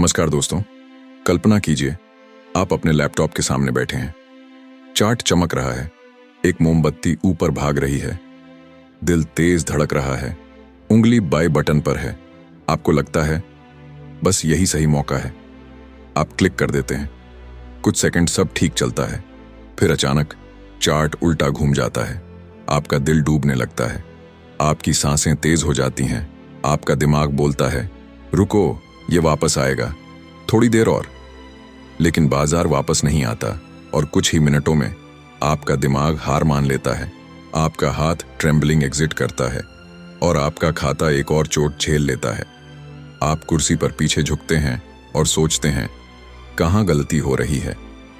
नमस्कार दोस्तों। कल्पना कीजिए आप अपने लैपटॉप के सामने बैठे हैं। चार्ट चमक रहा है, एक मोमबत्ती ऊपर भाग रही है, दिल तेज धड़क रहा है, उंगली बाय बटन पर है। आपको लगता है बस यही सही मौका है। आप क्लिक कर देते हैं। कुछ सेकंड सब ठीक चलता है, फिर अचानक चार्ट उल्टा घूम जाता है। आपका दिल डूबने लगता है, आपकी सांसें तेज हो जाती हैं। आपका दिमाग बोलता है रुको, ये वापस आएगा, थोड़ी देर और। लेकिन बाजार वापस नहीं आता और कुछ ही मिनटों में आपका दिमाग हार मान लेता है। आपका हाथ ट्रेम्बलिंग एग्जिट करता है और आपका खाता एक और चोट झेल लेता है। आप कुर्सी पर पीछे झुकते हैं और सोचते हैं कहाँ गलती हो रही है।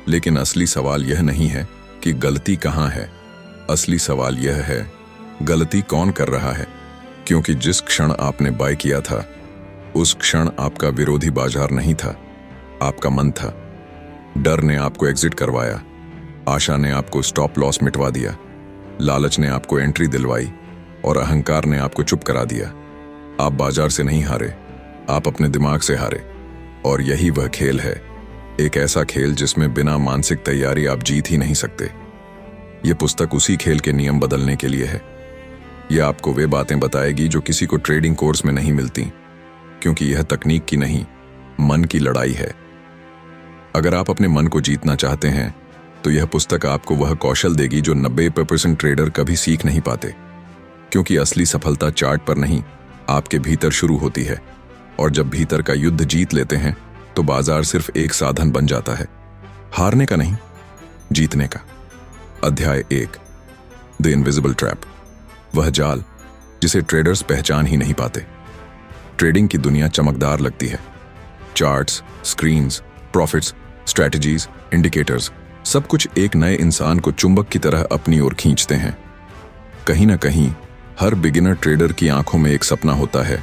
लेकिन असली सवाल यह नहीं है कि गलती कहाँ है, असली सवाल यह है गलती कौन कर रहा है। क्योंकि जिस क्षण आपने बाय किया था उस क्षण आपका विरोधी बाजार नहीं था, आपका मन था। डर ने आपको एग्जिट करवाया, आशा ने आपको स्टॉप लॉस मिटवा दिया, लालच ने आपको एंट्री दिलवाई और अहंकार ने आपको चुप करा दिया। आप बाजार से नहीं हारे, आप अपने दिमाग से हारे। और यही वह खेल है, एक ऐसा खेल जिसमें बिना मानसिक तैयारी आप जीत ही नहीं सकते। यह पुस्तक उसी खेल के नियम बदलने के लिए है। यह आपको वे बातें बताएगी जो किसी को ट्रेडिंग कोर्स में नहीं मिलती, क्योंकि यह तकनीक की नहीं, मन की लड़ाई है। अगर आप अपने मन को जीतना चाहते हैं तो यह पुस्तक आपको वह कौशल देगी जो 90% ट्रेडर कभी सीख नहीं पाते। क्योंकि असली सफलता चार्ट पर नहीं, आपके भीतर शुरू होती है। और जब भीतर का युद्ध जीत लेते हैं तो बाजार सिर्फ एक साधन बन जाता है, हारने का नहीं, जीतने का। अध्याय 1, द इनविजिबल ट्रैप। वह जाल जिसे ट्रेडर्स पहचान ही नहीं पाते। ट्रेडिंग की दुनिया चमकदार लगती है। Charts, screens, profits, strategies, indicators, सब कुछ एक नए इंसान को चुंबक की तरह अपनी ओर खींचते हैं। कहीं ना कहीं हर बिगिनर ट्रेडर की आंखों में एक सपना होता है,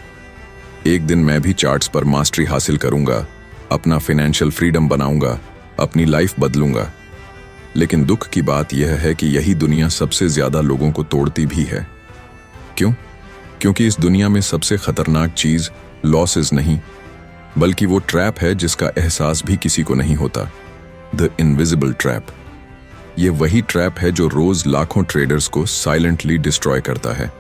एक दिन मैं भी चार्ट्स पर मास्टरी हासिल करूंगा, अपना फाइनेंशियल फ्रीडम बनाऊंगा, अपनी लाइफ बदलूंगा। लेकिन दुख की बात यह है कि यही दुनिया सबसे ज्यादा लोगों को तोड़ती भी है। क्यों? क्योंकि इस दुनिया में सबसे खतरनाक चीज लॉसेस नहीं, बल्कि वो ट्रैप है जिसका एहसास भी किसी को नहीं होता, द इनविजिबल ट्रैप। ये वही ट्रैप है जो रोज लाखों ट्रेडर्स को साइलेंटली डिस्ट्रॉय करता है।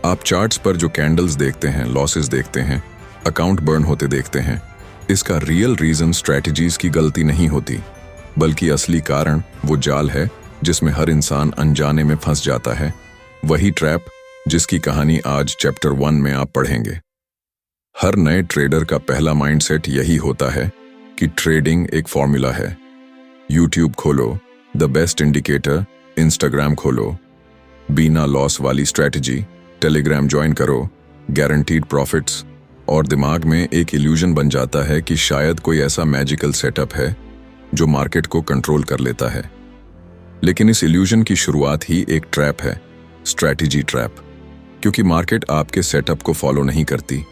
आप चार्ट्स पर जो कैंडल्स देखते हैं, लॉसेस देखते हैं, अकाउंट बर्न होते देखते हैं, इसका रियल रीजन स्ट्रैटेजीज की गलती नहीं होती, बल्कि असली कारण वो जाल है जिसमें हर इंसान अनजाने में फंस जाता है। वही ट्रैप जिसकी कहानी आज चैप्टर 1 में आप पढ़ेंगे। हर नए ट्रेडर का पहला माइंडसेट यही होता है कि ट्रेडिंग एक फॉर्मूला है। यूट्यूब खोलो, द बेस्ट इंडिकेटर, इंस्टाग्राम खोलो, बिना लॉस वाली स्ट्रैटेजी, टेलीग्राम ज्वाइन करो, गारंटीड प्रॉफिट्स। और दिमाग में एक इल्यूजन बन जाता है कि शायद कोई ऐसा मैजिकल सेटअप है जो मार्केट को कंट्रोल कर लेता है। लेकिन इस इल्यूजन की शुरुआत ही एक ट्रैप है, स्ट्रैटेजी ट्रैप। क्योंकि मार्केट आपके सेटअप को फॉलो नहीं करती,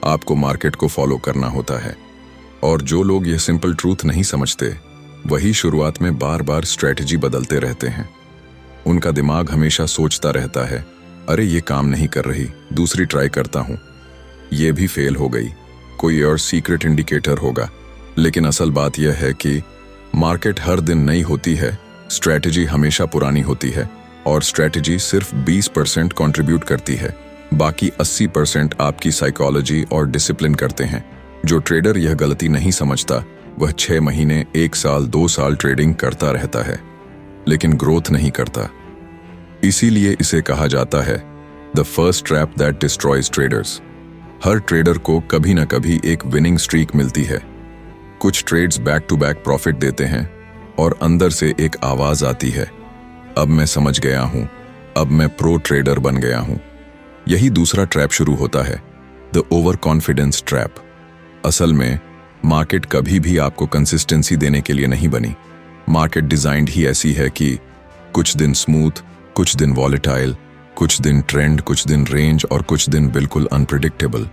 आपको मार्केट को फॉलो करना होता है। और जो लोग यह सिंपल ट्रूथ नहीं समझते, वही शुरुआत में बार बार स्ट्रैटेजी बदलते रहते हैं। उनका दिमाग हमेशा सोचता रहता है, अरे ये काम नहीं कर रही, दूसरी ट्राई करता हूं, ये भी फेल हो गई, कोई और सीक्रेट इंडिकेटर होगा। लेकिन असल बात यह है कि मार्केट हर दिन नई होती है, स्ट्रैटेजी हमेशा पुरानी होती है। और स्ट्रैटेजी सिर्फ 20% कंट्रीब्यूट करती है, बाकी 80% आपकी साइकोलॉजी और डिसिप्लिन करते हैं। जो ट्रेडर यह गलती नहीं समझता, वह 6 महीने, 1 साल, 2 साल ट्रेडिंग करता रहता है, लेकिन ग्रोथ नहीं करता। इसीलिए इसे कहा जाता है the first trap that destroys traders. Her trader को कभी ना कभी एक विनिंग स्ट्रीक मिलती है। कुछ trades back to back profit देते हैं और अंदर से एक आवाज आती है, अब मैं समझ गया हूं, अब मैं प्रो ट्रेडर बन गया हूं। यही दूसरा ट्रैप शुरू होता है, द ओवर कॉन्फिडेंस ट्रैप। असल में मार्केट कभी भी आपको कंसिस्टेंसी देने के लिए नहीं बनी। मार्केट डिजाइन्ड ही ऐसी है कि कुछ दिन स्मूथ, कुछ दिन वॉलेटाइल, कुछ दिन ट्रेंड, कुछ दिन रेंज और कुछ दिन बिल्कुल अनप्रिडिक्टेबल।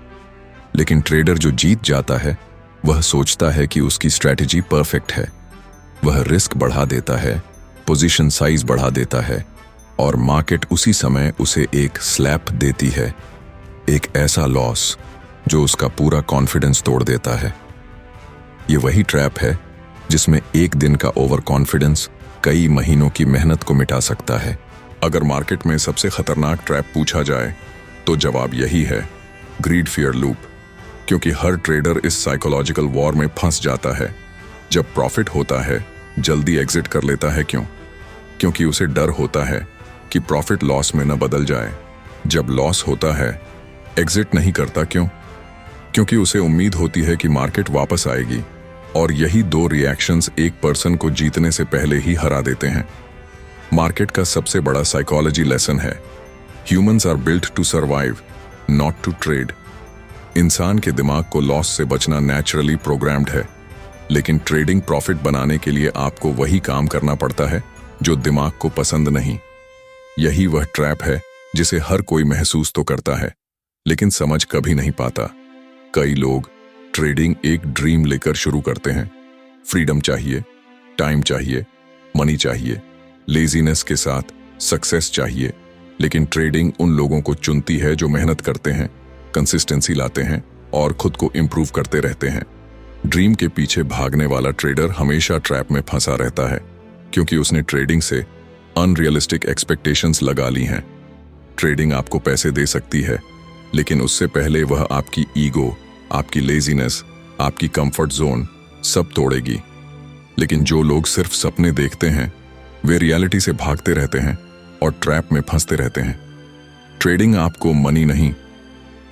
लेकिन ट्रेडर जो जीत जाता है वह सोचता है कि उसकी स्ट्रैटेजी परफेक्ट है। वह रिस्क बढ़ा देता है, पोजीशन साइज बढ़ा देता है और मार्केट उसी समय उसे एक स्लैप देती है, एक ऐसा लॉस जो उसका पूरा कॉन्फिडेंस तोड़ देता है। ये वही ट्रैप है जिसमें एक दिन का ओवर कॉन्फिडेंस कई महीनों की मेहनत को मिटा सकता है। अगर मार्केट में सबसे खतरनाक ट्रैप पूछा जाए तो जवाब यही है, ग्रीड फियर लूप। क्योंकि हर ट्रेडर इस साइकोलॉजिकल वॉर में फंस जाता है। जब प्रॉफिट होता है जल्दी एग्जिट कर लेता है। क्यों? क्योंकि उसे डर होता है कि प्रॉफिट लॉस में न बदल जाए। जब लॉस होता है एग्जिट नहीं करता। क्यों? क्योंकि उसे उम्मीद होती है कि मार्केट वापस आएगी। और यही दो रिएक्शंस एक पर्सन को जीतने से पहले ही हरा देते हैं। मार्केट का सबसे बड़ा साइकोलॉजी लेसन है, humans are built to survive, not to trade. इंसान के दिमाग को लॉस से बचना नेचुरली प्रोग्राम्ड है, लेकिन ट्रेडिंग प्रॉफिट बनाने के लिए आपको वही काम करना पड़ता है जो दिमाग को पसंद नहीं। यही वह ट्रैप है जिसे हर कोई महसूस तो करता है लेकिन समझ कभी नहीं पाता। कई लोग ट्रेडिंग एक ड्रीम लेकर शुरू करते हैं। फ्रीडम चाहिए, टाइम चाहिए, मनी चाहिए, लेजीनेस के साथ सक्सेस चाहिए। लेकिन ट्रेडिंग उन लोगों को चुनती है जो मेहनत करते हैं, कंसिस्टेंसी लाते हैं और खुद को इंप्रूव करते रहते हैं। ड्रीम के पीछे भागने वाला ट्रेडर हमेशा ट्रैप में फंसा रहता है क्योंकि उसने ट्रेडिंग से अनरियलिस्टिक एक्सपेक्टेशंस लगा ली हैं। ट्रेडिंग आपको पैसे दे सकती है लेकिन उससे पहले वह आपकी ईगो, आपकी लेजीनेस, आपकी कंफर्ट जोन सब तोड़ेगी। लेकिन जो लोग सिर्फ सपने देखते हैं वे रियलिटी से भागते रहते हैं और ट्रैप में फंसते रहते हैं। ट्रेडिंग आपको मनी नहीं,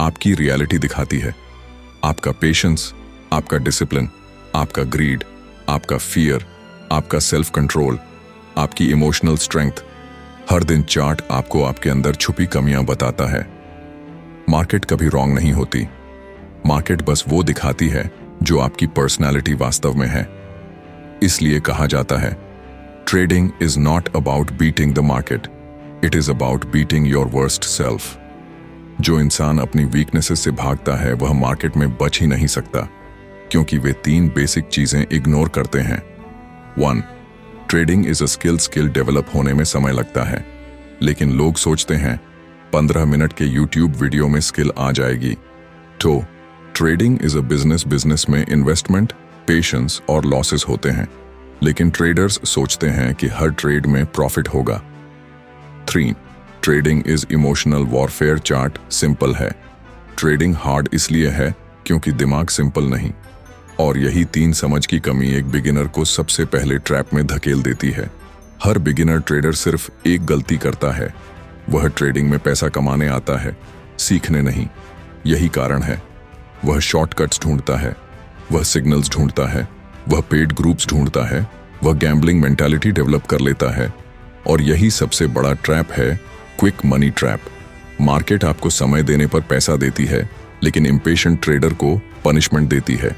आपकी रियलिटी दिखाती है। आपका पेशेंस, आपका डिसिप्लिन, आपका ग्रीड, आपका फियर, आपका सेल्फ कंट्रोल, आपकी इमोशनल स्ट्रेंथ। हर दिन चार्ट आपको आपके अंदर छुपी कमियां बताता है। मार्केट कभी रॉन्ग नहीं होती। मार्केट बस वो दिखाती है जो आपकी पर्सनालिटी वास्तव में है। इसलिए कहा जाता है, trading is not about beating the market, it is about beating your worst self. जो इंसान अपनी वीकनेसेस से भागता है वह मार्केट में बच ही नहीं सकता क्योंकि वे तीन बेसिक चीजें इग्नोर करते हैं। 1. Trading is a skill develop होने में समय लगता है, लेकिन लोग सोचते हैं 15 मिनट के YouTube वीडियो में स्किल आ जाएगी। 2. ट्रेडिंग इज अ बिजनेस में इन्वेस्टमेंट, पेशेंस और लॉसेस होते हैं, लेकिन ट्रेडर्स सोचते हैं कि हर ट्रेड में प्रॉफिट होगा। 3. Trading is emotional warfare chart simple है। ट्रेडिंग हार्ड इसलिए है क्योंकि दिमाग सिंपल नहीं। और यही तीन समझ की कमी एक बिगिनर को सबसे पहले ट्रैप में धकेल देती है। हर बिगिनर ट्रेडर सिर्फ एक गलती करता है, वह ट्रेडिंग में पैसा कमाने आता है, सीखने नहीं। यही कारण है वह शॉर्टकट्स ढूंढता है, वह सिग्नल्स ढूंढता है, वह पेड ग्रुप्स ढूंढता है, वह गैम्बलिंग मेंटालिटी डेवलप कर लेता है। और यही सबसे बड़ा ट्रैप है, क्विक मनी ट्रैप। मार्केट आपको समय देने पर पैसा देती है लेकिन इम्पेशेंट ट्रेडर को पनिशमेंट देती है।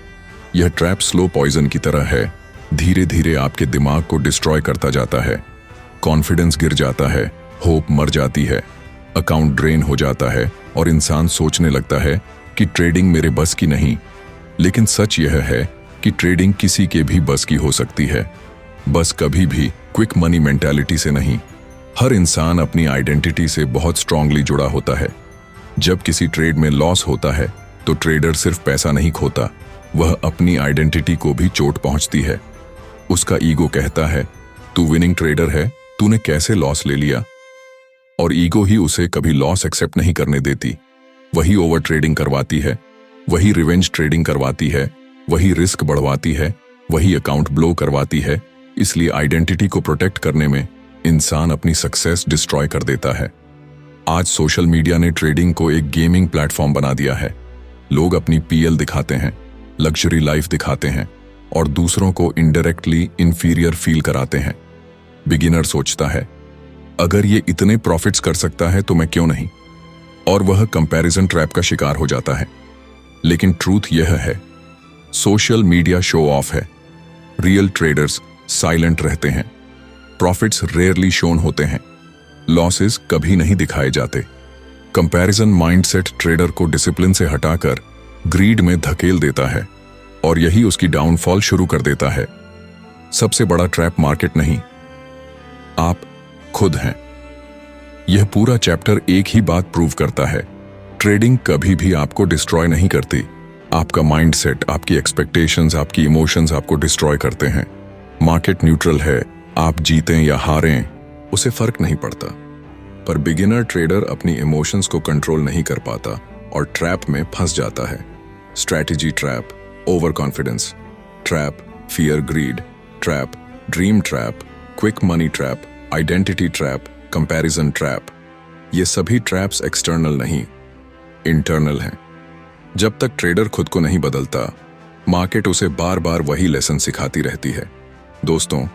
यह ट्रैप स्लो पॉइजन की तरह है, धीरे धीरे आपके दिमाग को डिस्ट्रॉय करता जाता है। कॉन्फिडेंस गिर जाता है, होप मर जाती है, अकाउंट ड्रेन हो जाता है और इंसान सोचने लगता है कि ट्रेडिंग मेरे बस की नहीं। लेकिन सच यह है कि ट्रेडिंग किसी के भी बस की हो सकती है, बस कभी भी क्विक मनी मेंटालिटी से नहीं। हर इंसान अपनी आइडेंटिटी से बहुत स्ट्रांगली जुड़ा होता है। जब किसी ट्रेड में लॉस होता है तो ट्रेडर सिर्फ पैसा नहीं खोता, वह अपनी आइडेंटिटी को भी चोट पहुंचती है। उसका ईगो कहता है, तू विनिंग ट्रेडर है, तूने कैसे लॉस ले लिया? और ईगो ही उसे कभी लॉस एक्सेप्ट नहीं करने देती। वही ओवर ट्रेडिंग करवाती है, वही रिवेंज ट्रेडिंग करवाती है, वही रिस्क बढ़वाती है, वही अकाउंट ब्लो करवाती है। इसलिए आइडेंटिटी को प्रोटेक्ट करने में इंसान अपनी सक्सेस डिस्ट्रॉय कर देता है। आज सोशल मीडिया ने ट्रेडिंग को एक गेमिंग प्लेटफॉर्म बना दिया है। लोग अपनी पीएल दिखाते हैं, लग्जरी लाइफ दिखाते हैं और दूसरों को इनडायरेक्टली इंफीरियर फील कराते हैं। बिगिनर सोचता है, अगर ये इतने प्रॉफिट्स कर सकता है तो मैं क्यों नहीं? और वह कंपैरिजन ट्रैप का शिकार हो जाता है। लेकिन ट्रूथ यह है, सोशल मीडिया शो ऑफ है, रियल ट्रेडर्स साइलेंट रहते हैं, प्रॉफिट्स रेयरली शोन होते हैं, लॉसेस कभी नहीं दिखाए जाते। कंपैरिजन माइंडसेट ट्रेडर को डिसिप्लिन से हटाकर ग्रीड में धकेल देता है और यही उसकी डाउनफॉल शुरू कर देता है। सबसे बड़ा ट्रैप मार्केट नहीं, आप खुद हैं। यह पूरा चैप्टर एक ही बात प्रूव करता है, ट्रेडिंग कभी भी आपको डिस्ट्रॉय नहीं करती, आपका माइंडसेट, आपकी एक्सपेक्टेशंस, आपकी इमोशंस आपको डिस्ट्रॉय करते हैं। मार्केट न्यूट्रल है, आप जीतें या हारें उसे फर्क नहीं पड़ता, पर बिगिनर ट्रेडर अपनी इमोशंस को कंट्रोल नहीं कर पाता और ट्रैप में फंस जाता है। Strategy trap, over confidence trap, fear greed trap, dream trap, quick money trap, identity trap, comparison trap. ये सभी ट्रैप्स एक्सटर्नल नहीं, इंटरनल हैं। जब तक ट्रेडर खुद को नहीं बदलता, मार्केट उसे बार बार वही लेसन सिखाती रहती है। दोस्तों,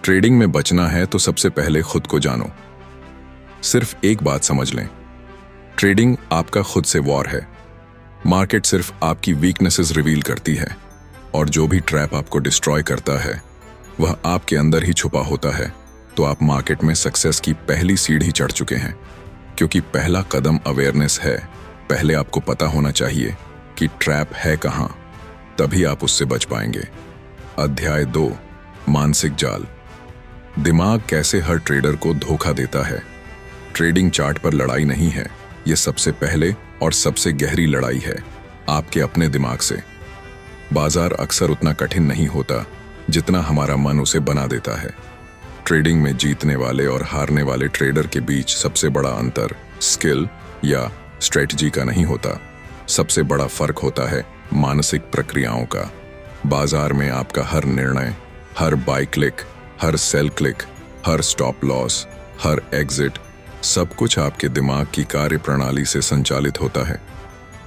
ट्रेडिंग में बचना है तो सबसे पहले खुद को जानो। सिर्फ एक बात समझ लें, ट्रेडिंग आपका खुद से वॉर है। मार्केट सिर्फ आपकी वीकनेसेस रिवील करती है, और जो भी ट्रैप आपको डिस्ट्रॉय करता है वह आपके अंदर ही छुपा होता है। तो आप मार्केट में सक्सेस की पहली सीढ़ी चढ़ चुके हैं, क्योंकि पहला कदम अवेयरनेस है। पहले आपको पता होना चाहिए कि ट्रैप है कहां, तभी आप उससे बच पाएंगे। अध्याय 2, मानसिक जाल। दिमाग कैसे हर ट्रेडर को धोखा देता है। ट्रेडिंग चार्ट पर लड़ाई नहीं है, यह सबसे पहले और सबसे गहरी लड़ाई है आपके अपने दिमाग से। बाजार अक्सर उतना कठिन नहीं होता जितना हमारा मन उसे बना देता है। ट्रेडिंग में जीतने वाले और हारने वाले ट्रेडर के बीच सबसे बड़ा अंतर स्किल या स्ट्रेटजी का नहीं होता, सबसे बड़ा फर्क होता है मानसिक प्रक्रियाओं का। बाजार में आपका हर निर्णय, हर बाय क्लिक, हर सेल क्लिक, हर स्टॉप लॉस, हर एग्जिट, सब कुछ आपके दिमाग की कार्यप्रणाली से संचालित होता है।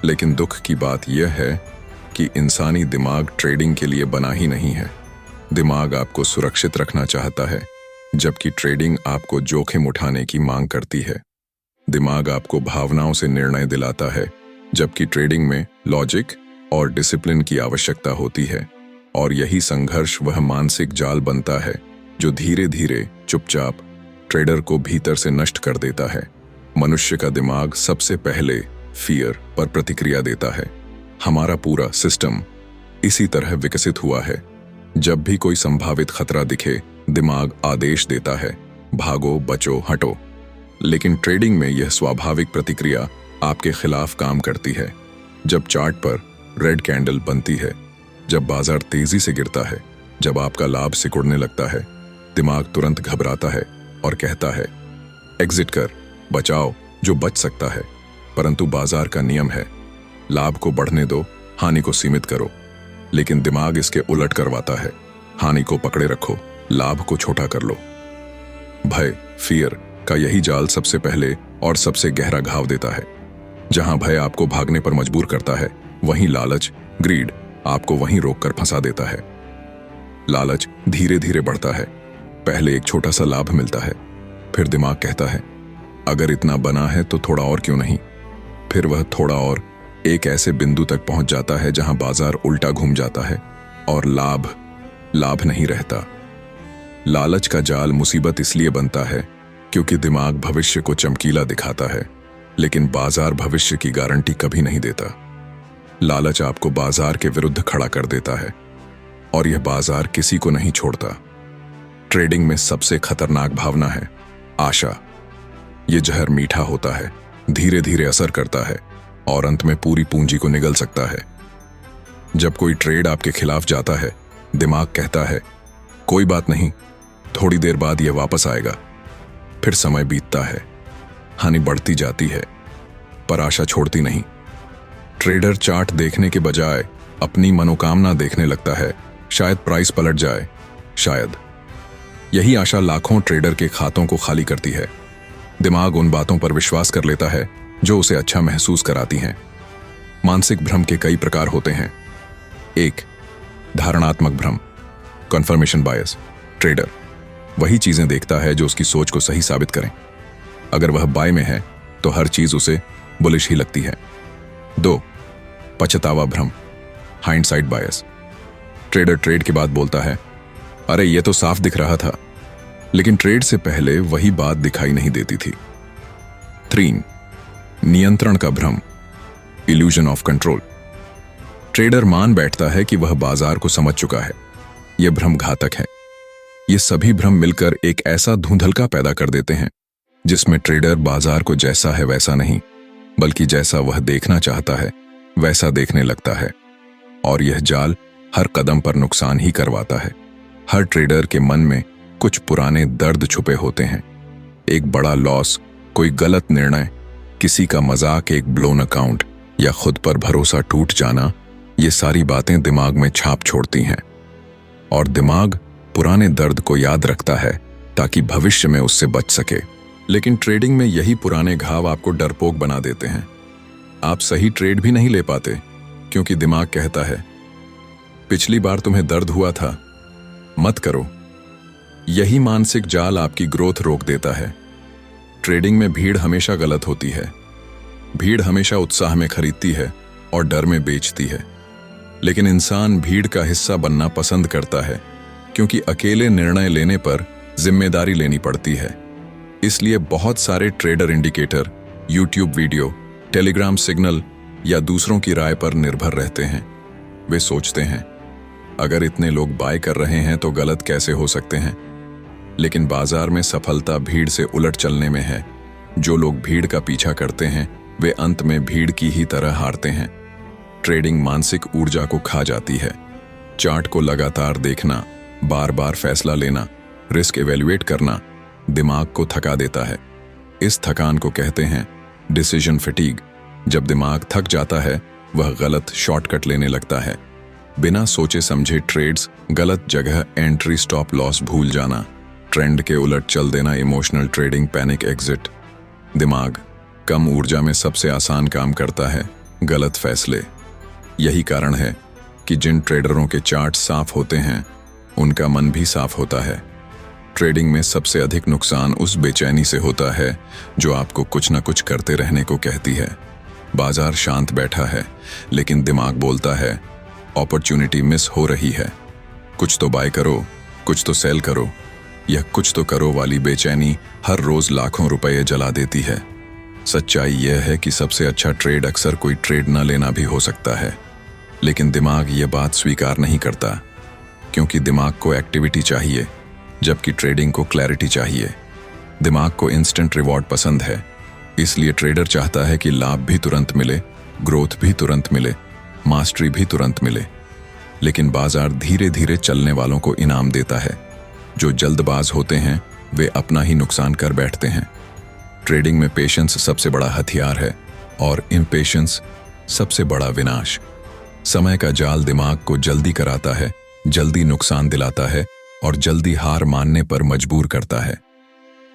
लेकिन दुख की बात यह है कि इंसानी दिमाग ट्रेडिंग के लिए बना ही नहीं है। दिमाग आपको सुरक्षित रखना चाहता है, जबकि ट्रेडिंग आपको जोखिम उठाने की मांग करती है। दिमाग आपको भावनाओं से निर्णय दिलाता है, जबकि ट्रेडिंग में लॉजिक और डिसिप्लिन की आवश्यकता होती है। और यही संघर्ष वह मानसिक जाल बनता है जो धीरे धीरे चुपचाप ट्रेडर को भीतर से नष्ट कर देता है। मनुष्य का दिमाग सबसे पहले फियर पर प्रतिक्रिया देता है। हमारा पूरा सिस्टम इसी तरह विकसित हुआ है। जब भी कोई संभावित खतरा दिखे, दिमाग आदेश देता है, भागो, बचो, हटो। लेकिन ट्रेडिंग में यह स्वाभाविक प्रतिक्रिया आपके खिलाफ काम करती है। जब चार्ट पर रेड कैंडल बनती है, जब बाजार तेजी से गिरता है, जब आपका लाभ सिकुड़ने लगता है, दिमाग तुरंत घबराता है और कहता है, एग्जिट कर, बचाओ जो बच सकता है। परंतु बाजार का नियम है, लाभ को बढ़ने दो, हानि को सीमित करो। लेकिन दिमाग इसके उलट करवाता है, हानि को पकड़े रखो, लाभ को छोटा कर लो। भय, फियर का यही जाल सबसे पहले और सबसे गहरा घाव देता है। जहां भय आपको भागने पर मजबूर करता है, वहीं लालच, ग्रीड, आपको वहीं रोककर फंसा देता है। लालच धीरे धीरे बढ़ता है। पहले एक छोटा सा लाभ मिलता है, फिर दिमाग कहता है, अगर इतना बना है तो थोड़ा और क्यों नहीं। फिर वह थोड़ा और एक ऐसे बिंदु तक पहुंच जाता है जहां बाजार उल्टा घूम जाता है और लाभ नहीं रहता। लालच का जाल मुसीबत इसलिए बनता है क्योंकि दिमाग भविष्य को चमकीला दिखाता है, लेकिन बाजार भविष्य की गारंटी कभी नहीं देता। लालच आपको बाजार के विरुद्ध खड़ा कर देता है, और यह बाजार किसी को नहीं छोड़ता। ट्रेडिंग में सबसे खतरनाक भावना है आशा। यह जहर मीठा होता है, धीरे धीरे असर करता है और अंत में पूरी पूंजी को निगल सकता है। जब कोई ट्रेड आपके खिलाफ जाता है, दिमाग कहता है, कोई बात नहीं, थोड़ी देर बाद यह वापस आएगा। फिर समय बीतता है, हानि बढ़ती जाती है, पर आशा छोड़ती नहीं। ट्रेडर चार्ट देखने के बजाय अपनी मनोकामना देखने लगता है, शायद प्राइस पलट जाए, शायद। यही आशा लाखों ट्रेडर के खातों को खाली करती है। दिमाग उन बातों पर विश्वास कर लेता है जो उसे अच्छा महसूस कराती हैं। मानसिक भ्रम के कई प्रकार होते हैं। 1. धारणात्मक भ्रम, कन्फर्मेशन बायस। ट्रेडर वही चीजें देखता है जो उसकी सोच को सही साबित करें। अगर वह बाय में है तो हर चीज उसे बुलिश ही लगती है। 2. पछतावा भ्रम, हाइंडसाइट बायस। ट्रेडर ट्रेड के बाद बोलता है, अरे ये तो साफ दिख रहा था, लेकिन ट्रेड से पहले वही बात दिखाई नहीं देती थी। 3. नियंत्रण का भ्रम, इल्यूजन ऑफ कंट्रोल। ट्रेडर मान बैठता है कि वह बाजार को समझ चुका है। यह भ्रम घातक है। ये सभी भ्रम मिलकर एक ऐसा धुंधलका पैदा कर देते हैं जिसमें ट्रेडर बाजार को जैसा है वैसा नहीं, बल्कि जैसा वह देखना चाहता है वैसा देखने लगता है और यह जाल हर कदम पर नुकसान ही करवाता है। हर ट्रेडर के मन में कुछ पुराने दर्द छुपे होते हैं। एक बड़ा लॉस, कोई गलत निर्णय, किसी का मजाक, एक ब्लोन अकाउंट या खुद पर भरोसा टूट जाना, ये सारी बातें दिमाग में छाप छोड़ती हैं और दिमाग पुराने दर्द को याद रखता है ताकि भविष्य में उससे बच सके। लेकिन ट्रेडिंग में यही पुराने घाव आपको डरपोक बना देते हैं। आप सही ट्रेड भी नहीं ले पाते क्योंकि दिमाग कहता है पिछली बार तुम्हें दर्द हुआ था, मत करो। यही मानसिक जाल आपकी ग्रोथ रोक देता है। ट्रेडिंग में भीड़ हमेशा गलत होती है। भीड़ हमेशा उत्साह में खरीदती है और डर में बेचती है। लेकिन इंसान भीड़ का हिस्सा बनना पसंद करता है क्योंकि अकेले निर्णय लेने पर जिम्मेदारी लेनी पड़ती है। इसलिए बहुत सारे trader indicator, YouTube video, Telegram signal या दूसरों की राय पर निर्भर रहते हैं। वे सोचते हैं अगर इतने लोग बाय कर रहे हैं तो गलत कैसे हो सकते हैं। लेकिन बाजार में सफलता भीड़ से उलट चलने में है। जो लोग भीड़ का पीछा करते हैं वे अंत में भीड़ की ही तरह हारते हैं। ट्रेडिंग मानसिक ऊर्जा को खा जाती है। चार्ट को लगातार देखना, बार बार फैसला लेना, रिस्क इवेल्युएट करना दिमाग को थका देता है। इस थकान को कहते हैं डिसीजन फटीग। जब दिमाग थक जाता है वह गलत शॉर्टकट लेने लगता है। बिना सोचे समझे ट्रेड्स, गलत जगह एंट्री, स्टॉप लॉस भूल जाना, ट्रेंड के उलट चल देना, इमोशनल ट्रेडिंग, पैनिक एग्जिट। दिमाग कम ऊर्जा में सबसे आसान काम करता है, गलत फैसले। यही कारण है कि जिन ट्रेडरों के चार्ट साफ होते हैं उनका मन भी साफ होता है। ट्रेडिंग में सबसे अधिक नुकसान उस बेचैनी से होता है जो आपको कुछ न कुछ करते रहने को कहती है। बाजार शांत बैठा है लेकिन दिमाग बोलता है अपॉर्चुनिटी मिस हो रही है, कुछ तो बाय करो, कुछ तो सेल करो। यह कुछ तो करो वाली बेचैनी हर रोज लाखों रुपए जला देती है। सच्चाई यह है कि सबसे अच्छा ट्रेड अक्सर कोई ट्रेड न लेना भी हो सकता है। लेकिन दिमाग यह बात स्वीकार नहीं करता क्योंकि दिमाग को एक्टिविटी चाहिए जबकि ट्रेडिंग को क्लैरिटी चाहिए। दिमाग को इंस्टेंट रिवॉर्ड पसंद है, इसलिए ट्रेडर चाहता है कि लाभ भी तुरंत मिले, ग्रोथ भी तुरंत मिले, मास्टरी भी तुरंत मिले। लेकिन बाजार धीरे धीरे चलने वालों को इनाम देता है। जो जल्दबाज होते हैं वे अपना ही नुकसान कर बैठते हैं। ट्रेडिंग में पेशेंस सबसे बड़ा हथियार है और इम्पेशेंस सबसे बड़ा विनाश। समय का जाल दिमाग को जल्दी कराता है, जल्दी नुकसान दिलाता है और जल्दी हार मानने पर मजबूर करता है।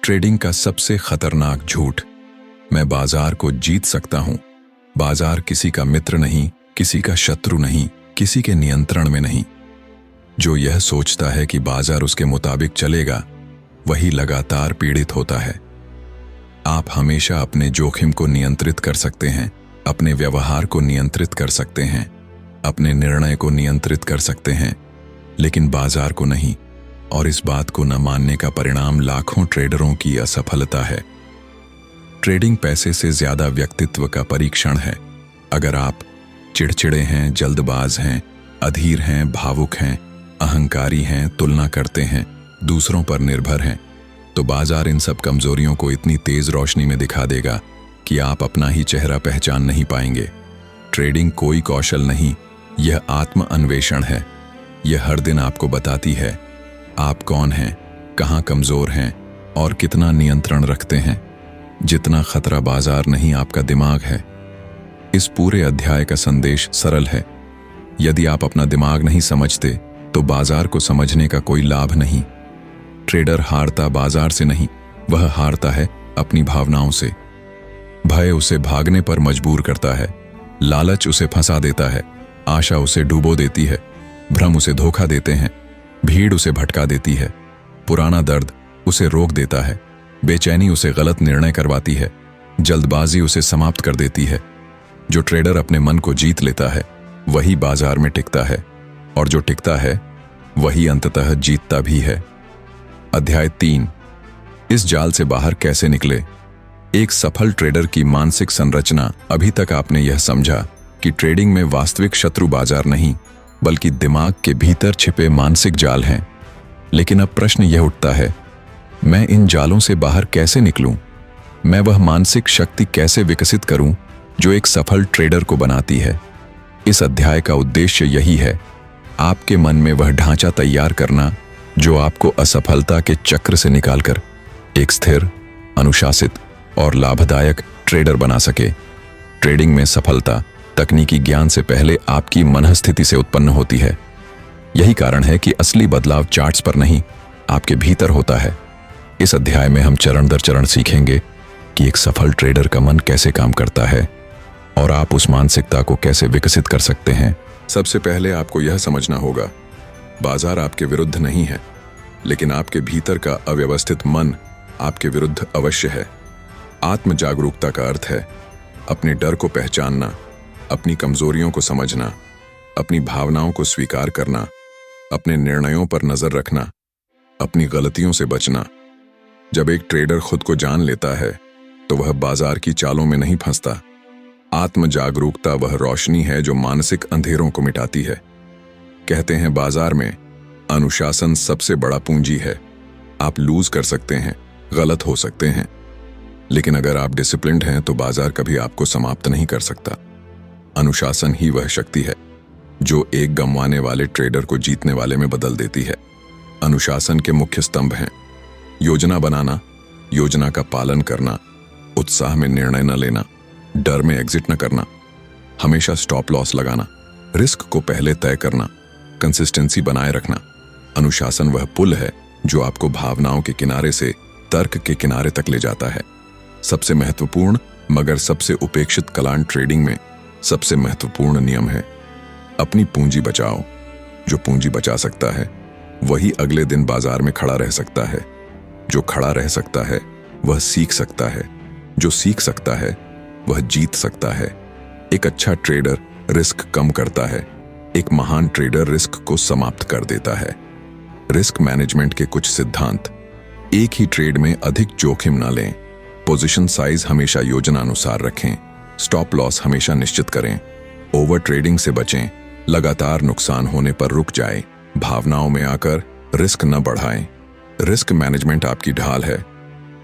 ट्रेडिंग का सबसे खतरनाक झूठ, मैं बाजार को जीत सकता हूं। बाजार किसी का मित्र नहीं, किसी का शत्रु नहीं, किसी के नियंत्रण में नहीं। जो यह सोचता है कि बाजार उसके मुताबिक चलेगा वही लगातार पीड़ित होता है। आप हमेशा अपने जोखिम को नियंत्रित कर सकते हैं, अपने व्यवहार को नियंत्रित कर सकते हैं, अपने निर्णय को नियंत्रित कर सकते हैं, लेकिन बाजार को नहीं। और इस बात को न मानने का परिणाम लाखों ट्रेडरों की असफलता है। ट्रेडिंग पैसे से ज्यादा व्यक्तित्व का परीक्षण है। अगर आप चिड़चिड़े हैं, जल्दबाज हैं, अधीर हैं, भावुक हैं, अहंकारी हैं, तुलना करते हैं, दूसरों पर निर्भर हैं, तो बाजार इन सब कमजोरियों को इतनी तेज रोशनी में दिखा देगा कि आप अपना ही चेहरा पहचान नहीं पाएंगे। ट्रेडिंग कोई कौशल नहीं, यह आत्म अन्वेषण है। यह हर दिन आपको बताती है आप कौन हैं, कहाँ कमजोर हैं और कितना नियंत्रण रखते हैं। जितना खतरा बाजार नहीं, आपका दिमाग है। इस पूरे अध्याय का संदेश सरल है। यदि आप अपना दिमाग नहीं समझते तो बाजार को समझने का कोई लाभ नहीं। ट्रेडर हारता बाजार से नहीं, वह हारता है अपनी भावनाओं से। भय उसे भागने पर मजबूर करता है, लालच उसे फंसा देता है, आशा उसे डूबो देती है, भ्रम उसे धोखा देते हैं, भीड़ उसे भटका देती है, पुराना दर्द उसे रोक देता है, बेचैनी उसे गलत निर्णय करवाती है, जल्दबाजी उसे समाप्त कर देती है। जो ट्रेडर अपने मन को जीत लेता है वही बाजार में टिकता है और जो टिकता है वही अंततः जीतता भी है। अध्याय 3, इस जाल से बाहर कैसे निकले। एक सफल ट्रेडर की मानसिक संरचना। अभी तक आपने यह समझा कि ट्रेडिंग में वास्तविक शत्रु बाजार नहीं बल्कि दिमाग के भीतर छिपे मानसिक जाल हैं। लेकिन अब प्रश्न यह उठता है, मैं इन जालों से बाहर कैसे निकलूं? मैं वह मानसिक शक्ति कैसे विकसित करूं जो एक सफल ट्रेडर को बनाती है? इस अध्याय का उद्देश्य यही है, आपके मन में वह ढांचा तैयार करना जो आपको असफलता के चक्र से निकालकर एक स्थिर, अनुशासित और लाभदायक ट्रेडर बना सके। ट्रेडिंग में सफलता तकनीकी ज्ञान से पहले आपकी मनःस्थिति से उत्पन्न होती है। यही कारण है कि असली बदलाव चार्ट्स पर नहीं, आपके भीतर होता है। इस अध्याय में हम चरण दर चरण सीखेंगे कि एक सफल ट्रेडर का मन कैसे काम करता है और आप उस मानसिकता को कैसे विकसित कर सकते हैं। सबसे पहले आपको यह समझना होगा, बाजार आपके विरुद्ध नहीं है, लेकिन आपके भीतर का अव्यवस्थित मन आपके विरुद्ध अवश्य है। आत्म जागरूकता का अर्थ है अपने डर को पहचानना, अपनी कमजोरियों को समझना, अपनी भावनाओं को स्वीकार करना, अपने निर्णयों पर नजर रखना, अपनी गलतियों से बचना। जब एक ट्रेडर खुद को जान लेता है तो वह बाजार की चालों में नहीं फंसता। आत्म जागरूकता वह रोशनी है जो मानसिक अंधेरों को मिटाती है। कहते हैं बाजार में अनुशासन सबसे बड़ा पूंजी है। आप लूज कर सकते हैं, गलत हो सकते हैं, लेकिन अगर आप डिसिप्लिन्ड हैं तो बाजार कभी आपको समाप्त नहीं कर सकता। अनुशासन ही वह शक्ति है जो एक गंवाने वाले ट्रेडर को जीतने वाले में बदल देती है। अनुशासन के मुख्य स्तंभ हैं योजना बनाना, योजना का पालन करना, उत्साह में निर्णय न लेना, डर में एग्जिट न करना, हमेशा स्टॉप लॉस लगाना, रिस्क को पहले तय करना, कंसिस्टेंसी बनाए रखना। अनुशासन वह पुल है जो आपको भावनाओं के किनारे से तर्क के किनारे तक ले जाता है। सबसे महत्वपूर्ण मगर सबसे उपेक्षित कलान ट्रेडिंग में सबसे महत्वपूर्ण नियम है अपनी पूंजी बचाओ। जो पूंजी बचा सकता है वही अगले दिन बाजार में खड़ा रह सकता है। जो खड़ा रह सकता है वह सीख सकता है। जो सीख सकता है वह जीत सकता है। एक अच्छा ट्रेडर रिस्क कम करता है। एक महान ट्रेडर रिस्क को समाप्त कर देता है। रिस्क मैनेजमेंट के कुछ सिद्धांत। एक ही ट्रेड में अधिक जोखिम न लें। पोजीशन साइज हमेशा योजना अनुसार रखें। स्टॉप लॉस हमेशा निश्चित करें। ओवर ट्रेडिंग से बचें। लगातार नुकसान होने पर रुक जाएं। भावनाओं में आकर रिस्क न बढ़ाएं। रिस्क मैनेजमेंट आपकी ढाल है।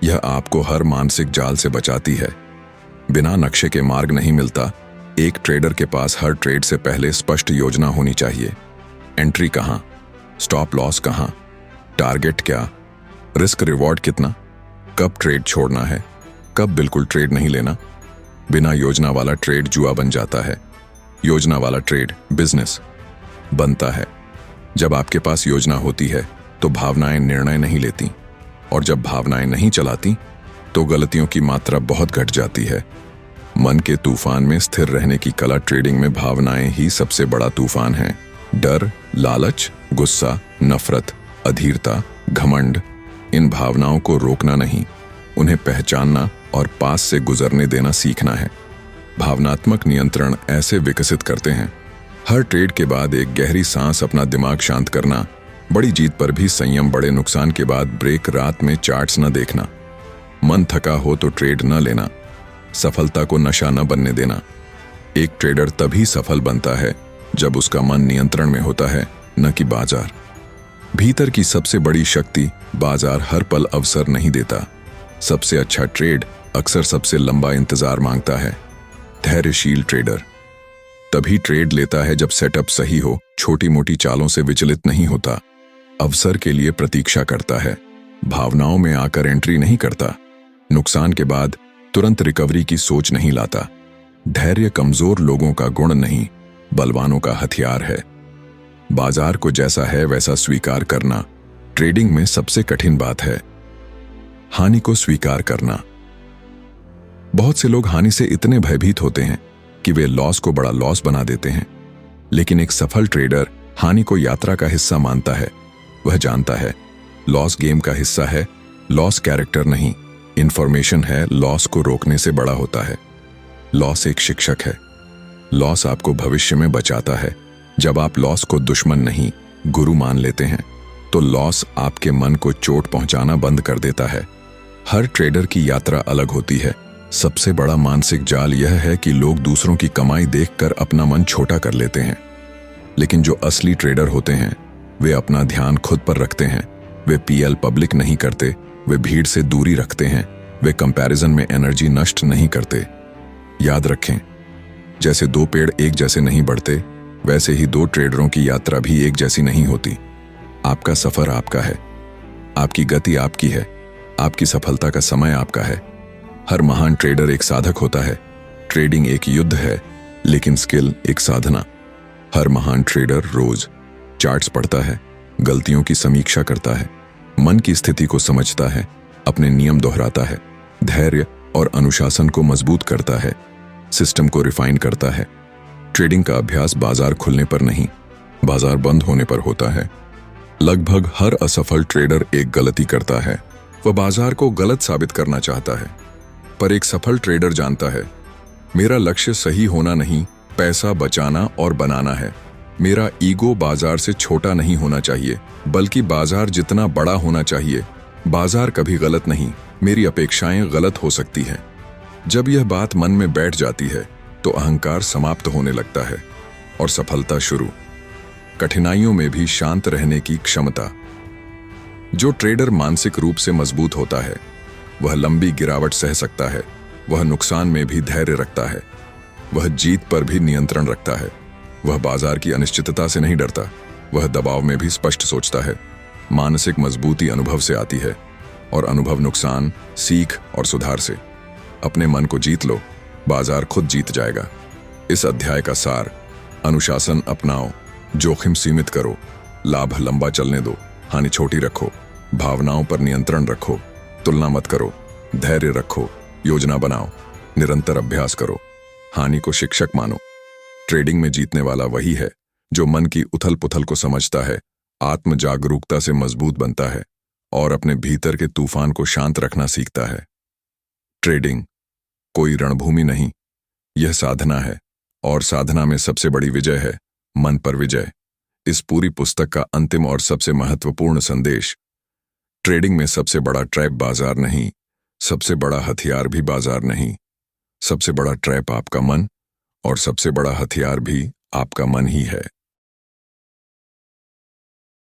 यह आपको हर मानसिक जाल से बचाती है। बिना नक्शे के मार्ग नहीं मिलता। एक ट्रेडर के पास हर ट्रेड से पहले स्पष्ट योजना होनी चाहिए। एंट्री कहाँ, स्टॉप लॉस कहाँ, टारगेट क्या, रिस्क रिवॉर्ड कितना, कब ट्रेड छोड़ना है, कब बिल्कुल ट्रेड नहीं लेना। बिना योजना वाला ट्रेड जुआ बन जाता है। योजना वाला ट्रेड बिजनेस बनता है। जब आपके पास योजना होती है तो भावनाएं निर्णय नहीं लेती, और जब भावनाएं नहीं चलाती तो गलतियों की मात्रा बहुत घट जाती है। मन के तूफान में स्थिर रहने की कला ट्रेडिंग में भावनाएं ही सबसे बड़ा तूफान है। डर, लालच, गुस्सा, नफरत, अधीरता, घमंड, इन भावनाओं को रोकना नहीं, उन्हें पहचानना और पास से गुजरने देना सीखना है। भावनात्मक नियंत्रण ऐसे विकसित करते हैं। हर ट्रेड के बाद एक गहरी सांस, अपना दिमाग शांत करना, बड़ी जीत पर भी संयम, बड़े नुकसान के बाद ब्रेक, रात में चार्ट्स न देखना, मन थका हो तो ट्रेड न लेना, सफलता को नशा न बनने देना। एक ट्रेडर तभी सफल बनता है जब उसका मन नियंत्रण में होता है, न कि बाजार। भीतर की सबसे बड़ी शक्ति, बाजार हर पल अवसर नहीं देता। सबसे अच्छा ट्रेड अक्सर सबसे लंबा इंतजार मांगता है। धैर्यशील ट्रेडर तभी ट्रेड लेता है जब सेटअप सही हो, छोटी मोटी चालों से विचलित नहीं होता, अवसर के लिए प्रतीक्षा करता है, भावनाओं में आकर एंट्री नहीं करता, नुकसान के बाद तुरंत रिकवरी की सोच नहीं लाता। धैर्य कमजोर लोगों का गुण नहीं, बलवानों का हथियार है। बाजार को जैसा है वैसा स्वीकार करना ट्रेडिंग में सबसे कठिन बात है। हानि को स्वीकार करना। बहुत से लोग हानि से इतने भयभीत होते हैं कि वे लॉस को बड़ा लॉस बना देते हैं, लेकिन एक सफल ट्रेडर हानि को यात्रा का हिस्सा मानता है। वह जानता है लॉस गेम का हिस्सा है, लॉस कैरेक्टर नहीं, इंफॉर्मेशन है, लॉस को रोकने से बड़ा होता है। लॉस एक शिक्षक है। लॉस आपको भविष्य में बचाता है। जब आप लॉस को दुश्मन नहीं, गुरु मान लेते हैं तो लॉस आपके मन को चोट पहुंचाना बंद कर देता है। हर ट्रेडर की यात्रा अलग होती है। सबसे बड़ा मानसिक जाल यह है कि लोग दूसरों की कमाई देखकर अपना मन छोटा कर लेते हैं, लेकिन जो असली ट्रेडर होते हैं वे अपना ध्यान खुद पर रखते हैं। वे पीएल पब्लिक नहीं करते, वे भीड़ से दूरी रखते हैं, वे कंपैरिजन में एनर्जी नष्ट नहीं करते। याद रखें, जैसे दो पेड़ एक जैसे नहीं बढ़ते, वैसे ही दो ट्रेडरों की यात्रा भी एक जैसी नहीं होती। आपका सफर आपका है, आपकी गति आपकी है, आपकी सफलता का समय आपका है। हर महान ट्रेडर एक साधक होता है। ट्रेडिंग एक युद्ध है, लेकिन स्किल एक साधना। हर महान ट्रेडर रोज चार्ट्स पढ़ता है, गलतियों की समीक्षा करता है, मन की स्थिति को समझता है, अपने नियम दोहराता है, धैर्य और अनुशासन को मजबूत करता है, सिस्टम को रिफाइन करता है। ट्रेडिंग का अभ्यास बाजार खुलने पर नहीं, बाजार बंद होने पर होता है। लगभग हर असफल ट्रेडर एक गलती करता है। वह बाजार को गलत साबित करना चाहता है। पर एक सफल ट्रेडर जानता है, मेरा लक्ष्य सही होना नहीं, पैसा बचाना और बनाना है। मेरा ईगो बाजार से छोटा नहीं होना चाहिए, बल्कि बाजार जितना बड़ा होना चाहिए। बाजार कभी गलत नहीं, मेरी अपेक्षाएं गलत हो सकती हैं। जब यह बात मन में बैठ जाती है तो अहंकार समाप्त होने लगता है और सफलता शुरू। कठिनाइयों में भी शांत रहने की क्षमता। जो ट्रेडर मानसिक रूप से मजबूत होता है, वह लंबी गिरावट सह सकता है। वह नुकसान में भी धैर्य रखता है। वह जीत पर भी नियंत्रण रखता है। वह बाजार की अनिश्चितता से नहीं डरता। वह दबाव में भी स्पष्ट सोचता है। मानसिक मजबूती अनुभव से आती है, और अनुभव नुकसान, सीख और सुधार से। अपने मन को जीत लो, बाजार खुद जीत जाएगा। इस अध्याय का सार: अनुशासन अपनाओ, जोखिम सीमित करो, लाभ लंबा चलने दो, हानि छोटी रखो, भावनाओं पर नियंत्रण रखो, तुलना मत करो, धैर्य रखो, योजना बनाओ, निरंतर अभ्यास करो, हानि को शिक्षक मानो। ट्रेडिंग में जीतने वाला वही है जो मन की उथल पुथल को समझता है, आत्म जागरूकता से मजबूत बनता है और अपने भीतर के तूफान को शांत रखना सीखता है। ट्रेडिंग कोई रणभूमि नहीं, यह साधना है, और साधना में सबसे बड़ी विजय है मन पर विजय। इस पूरी पुस्तक का अंतिम और सबसे महत्वपूर्ण संदेश: ट्रेडिंग में सबसे बड़ा ट्रैप बाजार नहीं, सबसे बड़ा हथियार भी बाजार नहीं। सबसे बड़ा ट्रैप आपका मन, और सबसे बड़ा हथियार भी आपका मन ही है।